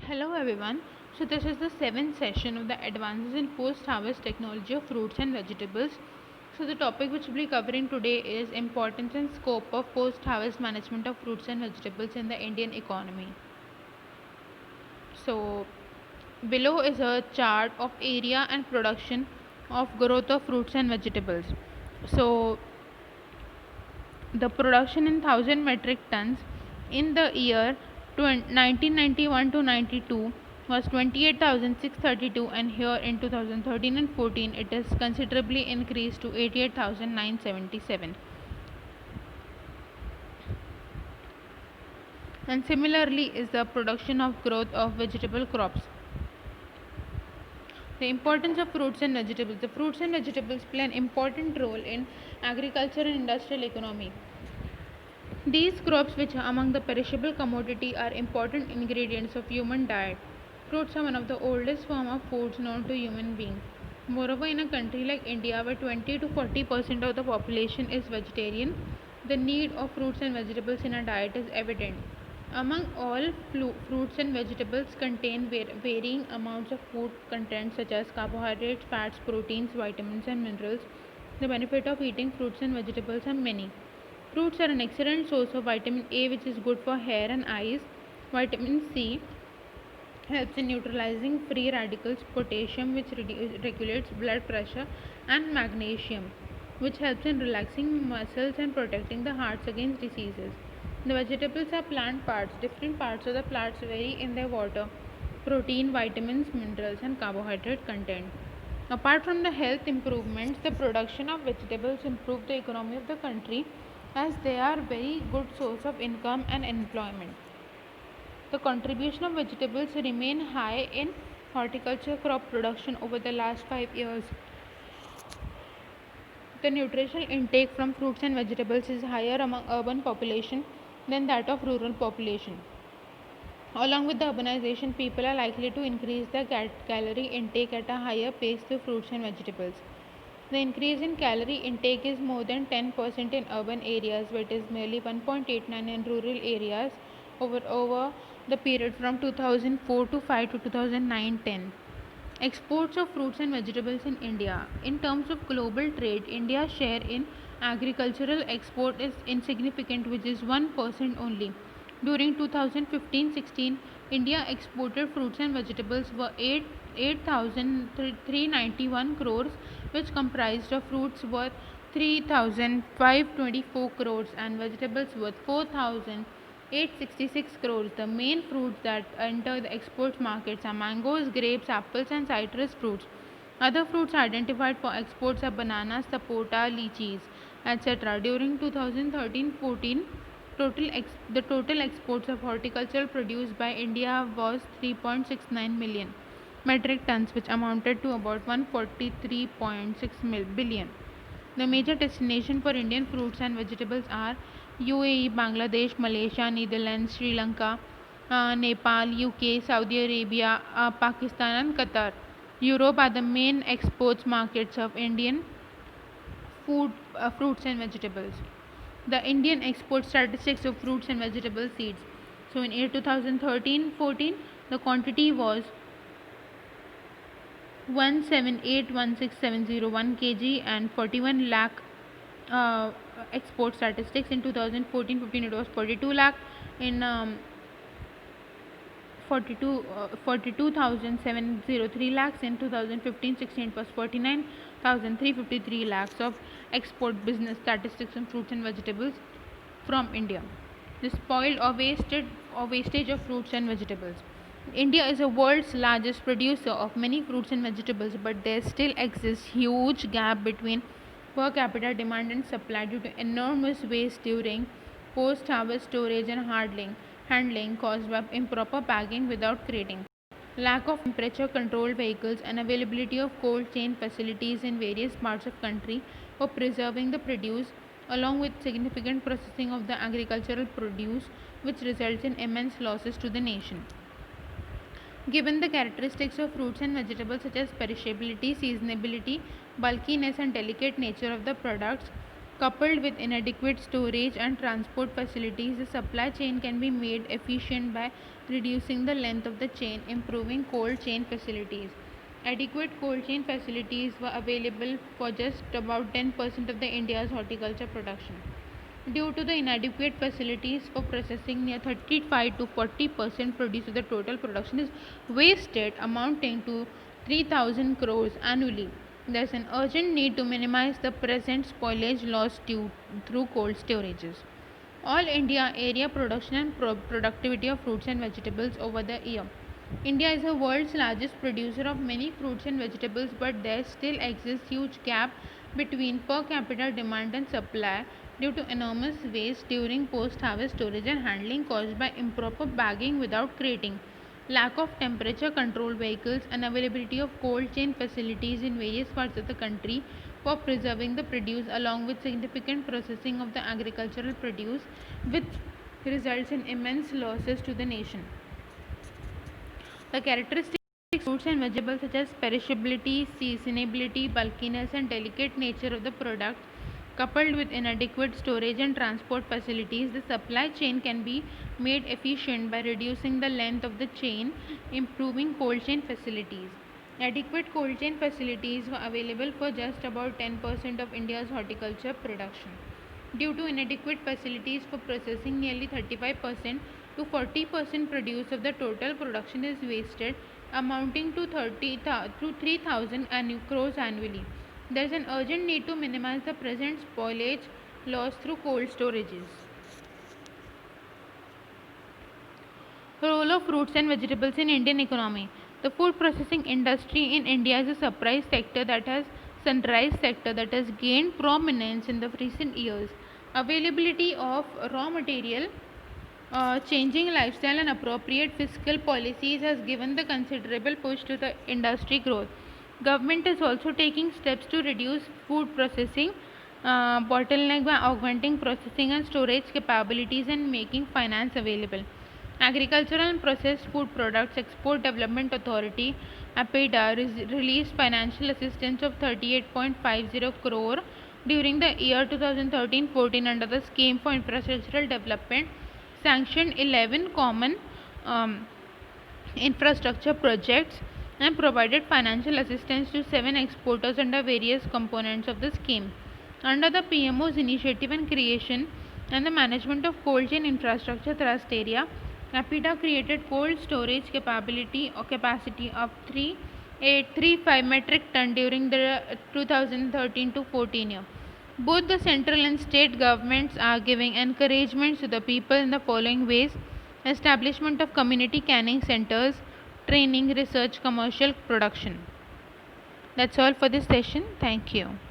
Hello everyone. So this is the seventh session of the advances in post-harvest technology of fruits and vegetables. So the topic which we'll be covering today is importance and scope of post-harvest management of fruits and vegetables in the Indian economy. So below is a chart of area and production of growth of fruits and vegetables. So the production in 1000 metric tons in the year 1991 to 92 was 28,632, and here in 2013 and 14 it is considerably increased to 88,977. And similarly is the production of growth of vegetable crops. The importance of fruits and vegetables. The fruits and vegetables play an important role in agriculture and industrial economy. These crops, which are among the perishable commodity, are important ingredients of human diet. Fruits are one of the oldest form of foods known to human beings. Moreover, in a country like India, where 20 to 40% of the population is vegetarian, the need of fruits and vegetables in a diet is evident. Among all fruits and vegetables contain varying amounts of food content such as carbohydrates, fats, proteins, vitamins, and minerals. The benefit of eating fruits and vegetables are many. Fruits are an excellent source of vitamin A, which is good for hair and eyes. Vitamin C helps in neutralizing free radicals, potassium, which regulates blood pressure, and magnesium, which helps in relaxing muscles and protecting the hearts against diseases. The vegetables are plant parts. Different parts of the plants vary in their water, protein, vitamins, minerals, and carbohydrate content. Apart from the health improvements, the production of vegetables improve the economy of the country as they are very good source of income and employment. The contribution of vegetables remain high in horticulture crop production over the last 5 years. The nutritional intake from fruits and vegetables is higher among urban population than that of rural population. Along with the urbanization, people are likely to increase their calorie intake at a higher pace through fruits and vegetables. The increase in calorie intake is more than 10% in urban areas, but is merely 1.89 in rural areas over the period from 2004 to 5 to 2009-10. Exports of fruits and vegetables in India. In terms of global trade, India's share in agricultural export is insignificant, which is 1% only. During 2015-16, India exported fruits and vegetables were 8,391 crores, which comprised of fruits worth 3,524 crores and vegetables worth 4,866 crores. The main fruits that enter the export markets are mangoes, grapes, apples, and citrus fruits. Other fruits identified for exports are bananas, sapota, lychees, etc. During 2013-14, the total exports of horticultural produce by India was 3.69 million metric tons, which amounted to about 143.6 billion. The major destinations for Indian fruits and vegetables are UAE, Bangladesh, Malaysia, Netherlands, Sri Lanka, Nepal, UK, Saudi Arabia, Pakistan, and Qatar. Europe are the main exports markets of Indian fruits and vegetables. The Indian export statistics of fruits and vegetable seeds. So in year 2013-14, the quantity was 17816,701 kg and 41 lakh. Export statistics in 2014-15 it was 42 lakh. In 42,703 lakhs. In 2015-16 it was 49,353 lakhs of export business statistics on fruits and vegetables from India. The spoiled or wastage of fruits and vegetables. India is the world's largest producer of many fruits and vegetables, but there still exists huge gap between per capita demand and supply due to enormous waste during post-harvest storage and handling caused by improper packing without crating. Lack of temperature controlled vehicles and availability of cold chain facilities in various parts of country for preserving the produce, along with significant processing of the agricultural produce, which results in immense losses to the nation. Given the characteristics of fruits and vegetables such as perishability, seasonability, bulkiness, and delicate nature of the products, Coupled with inadequate storage and transport facilities, the supply chain can be made efficient by reducing the length of the chain, improving cold chain facilities. Adequate cold chain facilities were available for just about 10% of the India's horticulture production. Due to the inadequate facilities for processing, near 35 to 40% produce of the total production is wasted, amounting to 3,000 crores annually. There is an urgent need to minimize the present spoilage loss through cold storages. All India area production and productivity of fruits and vegetables over the year. India is the world's largest producer of many fruits and vegetables, but there still exists huge gap between per capita demand and supply due to enormous waste during post-harvest storage and handling caused by improper bagging without crating, lack of temperature control vehicles, and availability of cold chain facilities in various parts of the country for preserving the produce, along with significant processing of the agricultural produce, which results in immense losses to the nation. The characteristics of fruits and vegetables such as perishability, seasonability, bulkiness, and delicate nature of the product, coupled with inadequate storage and transport facilities, the supply chain can be made efficient by reducing the length of the chain, improving cold chain facilities. Adequate cold chain facilities were available for just about 10% of India's horticulture production. Due to inadequate facilities for processing, nearly 35% to 40% produce of the total production is wasted, amounting to 3,000 crores annually. There is an urgent need to minimize the present spoilage loss through cold storages. Role of fruits and vegetables in Indian economy. The food processing industry in India is a sunrise sector that has gained prominence in the recent years. Availability of raw material, changing lifestyle, and appropriate fiscal policies has given the considerable push to the industry growth. Government is also taking steps to reduce food processing bottleneck by augmenting processing and storage capabilities and making finance available. Agricultural and Processed Food Products Export Development Authority (APEDA) released financial assistance of 38.50 crore during the year 2013-14 under the Scheme for Infrastructural Development, sanctioned 11 common infrastructure projects, and provided financial assistance to 7 exporters under various components of the scheme. Under the PMO's initiative and creation and the management of cold chain infrastructure thrust area, APEDA created cold storage capacity of 3,835 metric ton during the 2013-14 year. Both the central and state governments are giving encouragement to the people in the following ways: establishment of community canning centers, training, research, commercial production. That's all for this session. Thank you.